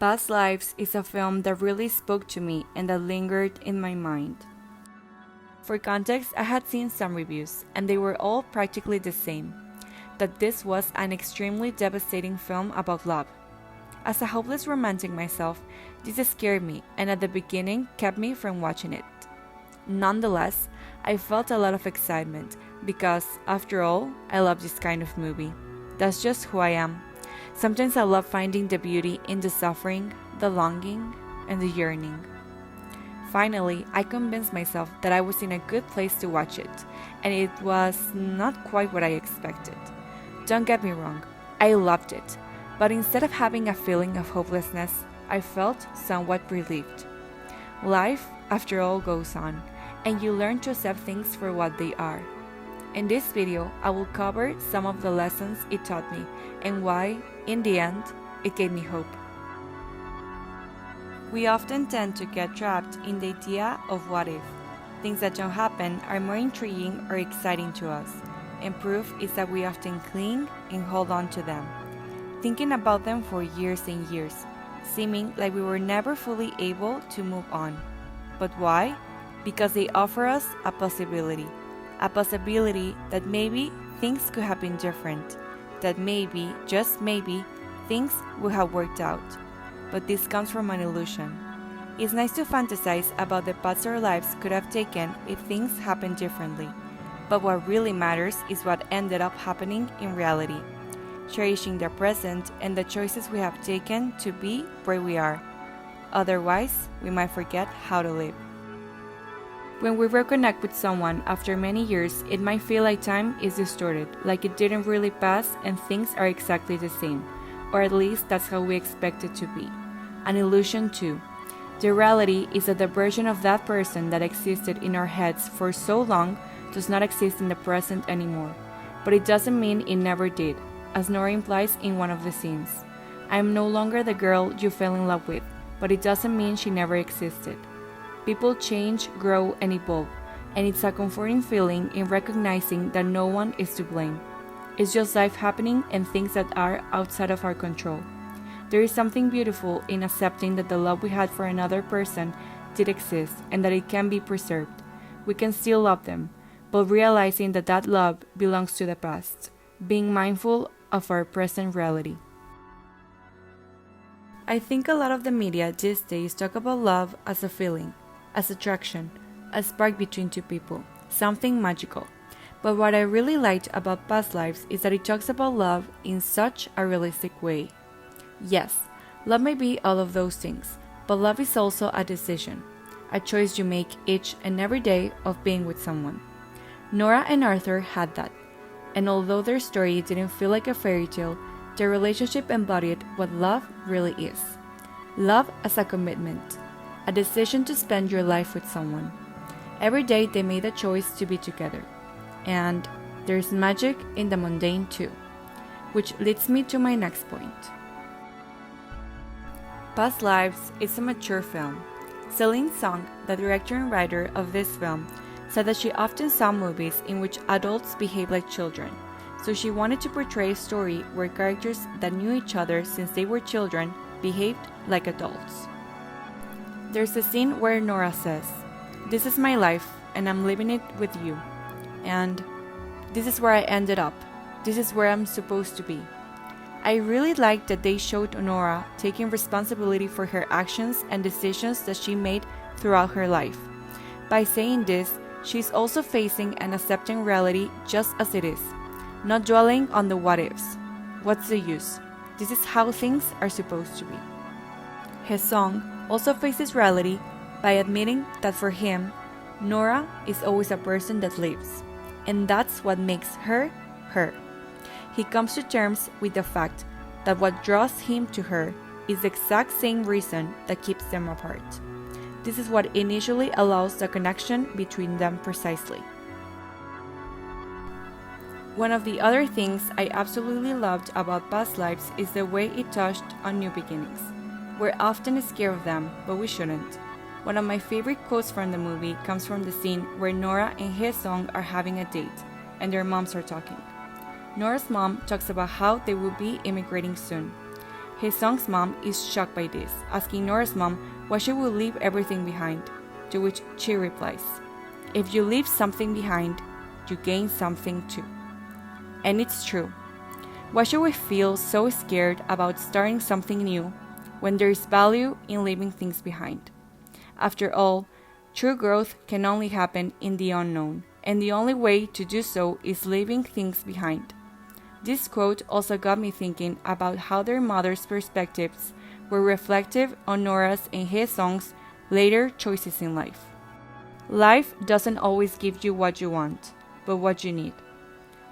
Past Lives is a film that really spoke to me and that lingered in my mind. For context, I had seen some reviews, and they were all practically the same, that this was an extremely devastating film about love. As a hopeless romantic myself, this scared me and at the beginning kept me from watching it. Nonetheless, I felt a lot of excitement because, after all, I love this kind of movie. That's just who I am. Sometimes I love finding the beauty in the suffering, the longing, and the yearning. Finally, I convinced myself that I was in a good place to watch it, and it was not quite what I expected. Don't get me wrong, I loved it, but instead of having a feeling of hopelessness, I felt somewhat relieved. Life, after all, goes on, and you learn to accept things for what they are. In this video, I will cover some of the lessons it taught me and why, in the end, it gave me hope. We often tend to get trapped in the idea of what if. Things that don't happen are more intriguing or exciting to us, and proof is that we often cling and hold on to them, thinking about them for years and years, seeming like we were never fully able to move on. But why? Because they offer us a possibility that maybe things could have been different, that maybe, just maybe, things would have worked out. But this comes from an illusion. It's nice to fantasize about the paths our lives could have taken if things happened differently, but what really matters is what ended up happening in reality, cherishing the present and the choices we have taken to be where we are. Otherwise, we might forget how to live. When we reconnect with someone after many years, it might feel like time is distorted, like it didn't really pass and things are exactly the same, or at least that's how we expect it to be. An illusion too. The reality is that the version of that person that existed in our heads for so long does not exist in the present anymore, but it doesn't mean it never did, as Nora implies in one of the scenes. I am no longer the girl you fell in love with, but it doesn't mean she never existed. People change, grow, and evolve, and it's a comforting feeling in recognizing that no one is to blame. It's just life happening and things that are outside of our control. There is something beautiful in accepting that the love we had for another person did exist and that it can be preserved. We can still love them, but realizing that that love belongs to the past, being mindful of our present reality. I think a lot of the media these days talk about love as a feeling, as attraction, a spark between two people, something magical. But what I really liked about Past Lives is that it talks about love in such a realistic way. Yes, love may be all of those things, but love is also a decision, a choice you make each and every day of being with someone. Nora and Arthur had that, and although their story didn't feel like a fairy tale, their relationship embodied what love really is. Love as a commitment, a decision to spend your life with someone. Every day they made a choice to be together. And there's magic in the mundane too, which leads me to my next point. Past Lives is a mature film. Celine Song, the director and writer of this film, said that she often saw movies in which adults behave like children, so she wanted to portray a story where characters that knew each other since they were children behaved like adults. There's a scene where Nora says, "This is my life and I'm living it with you. And this is where I ended up. This is where I'm supposed to be." I really liked that they showed Nora taking responsibility for her actions and decisions that she made throughout her life. By saying this, she's also facing and accepting reality just as it is, not dwelling on the what ifs. What's the use? This is how things are supposed to be. His song also faces reality by admitting that for him, Nora is always a person that lives. And that's what makes her, her. He comes to terms with the fact that what draws him to her is the exact same reason that keeps them apart. This is what initially allows the connection between them precisely. One of the other things I absolutely loved about Past Lives is the way it touched on new beginnings. We're often scared of them, but we shouldn't. One of my favorite quotes from the movie comes from the scene where Nora and his song are having a date, and their moms are talking. Nora's mom talks about how they will be immigrating soon. Haesung's mom is shocked by this, asking Nora's mom why she would leave everything behind, to which she replies, "If you leave something behind, you gain something too." And it's true. Why should we feel so scared about starting something new when there is value in leaving things behind? After all, true growth can only happen in the unknown, and the only way to do so is leaving things behind. This quote also got me thinking about how their mother's perspectives were reflective on Nora's and Haesung's later choices in life. Life doesn't always give you what you want, but what you need.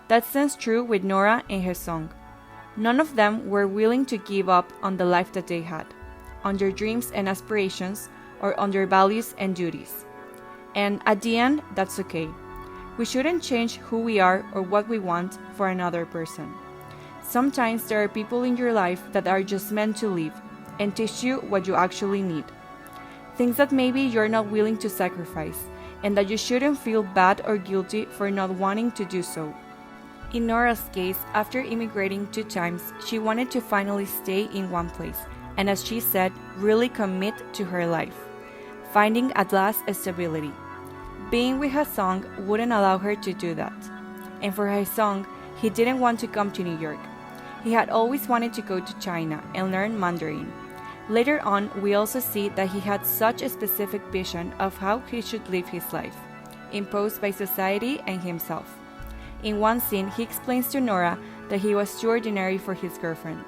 That stands true with Nora and Haesung. None of them were willing to give up on the life that they had, on their dreams and aspirations, or on their values and duties. And at the end, that's okay. We shouldn't change who we are or what we want for another person. Sometimes there are people in your life that are just meant to live and teach you what you actually need. Things that maybe you're not willing to sacrifice, and that you shouldn't feel bad or guilty for not wanting to do so. In Nora's case, after immigrating 2 times, she wanted to finally stay in one place, and as she said, really commit to her life, finding at last a stability. Being with Haesung wouldn't allow her to do that. And for Haesung, he didn't want to come to New York. He had always wanted to go to China and learn Mandarin. Later on, we also see that he had such a specific vision of how he should live his life, imposed by society and himself. In one scene, he explains to Nora that he was too ordinary for his girlfriend.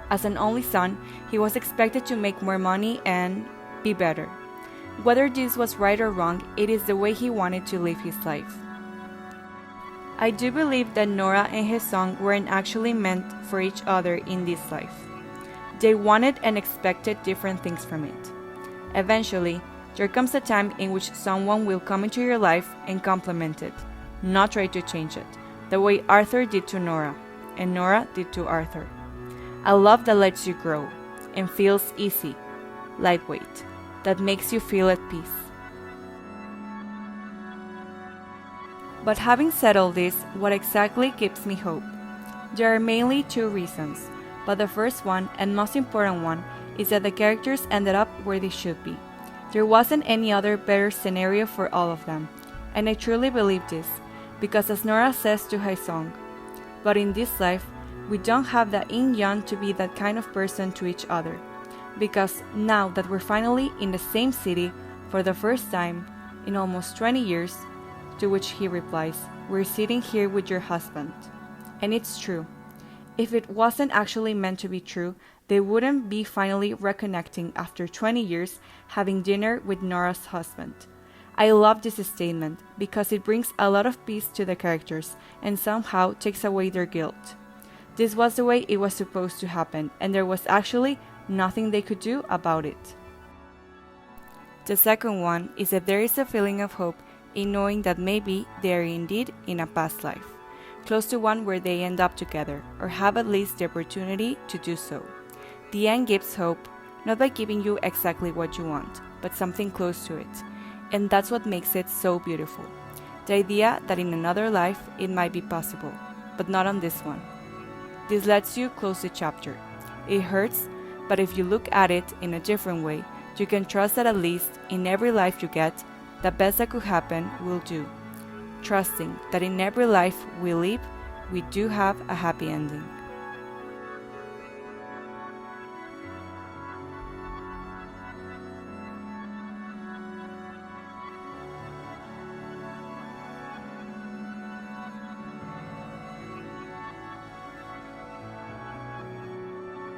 As an only son, he was expected to make more money and be better. Whether this was right or wrong, it is the way he wanted to live his life. I do believe that Nora and Haesung weren't actually meant for each other in this life. They wanted and expected different things from it. Eventually, there comes a time in which someone will come into your life and complement it, not try to change it, the way Arthur did to Nora, and Nora did to Arthur. A love that lets you grow and feels easy, lightweight, that makes you feel at peace. But having said all this, what exactly gives me hope? There are mainly 2 reasons, but the first one, and most important one, is that the characters ended up where they should be. There wasn't any other better scenario for all of them, and I truly believe this, because as Nora says to Haesung, "But in this life, we don't have the yin-yang to be that kind of person to each other. Because now that we're finally in the same city for the first time in almost 20 years, to which he replies, "We're sitting here with your husband." And it's true. If it wasn't actually meant to be true, they wouldn't be finally reconnecting after 20 years having dinner with Nora's husband. I love this statement because it brings a lot of peace to the characters and somehow takes away their guilt. This was the way it was supposed to happen, and there was actually nothing they could do about it. The second one is that there is a feeling of hope in knowing that maybe they are indeed in a past life, close to one where they end up together, or have at least the opportunity to do so. The end gives hope, not by giving you exactly what you want, but something close to it, and that's what makes it so beautiful. The idea that in another life it might be possible, but not on this one. This lets you close the chapter. It hurts, but if you look at it in a different way, you can trust that at least in every life you get, the best that could happen will do. Trusting that in every life we live, we do have a happy ending.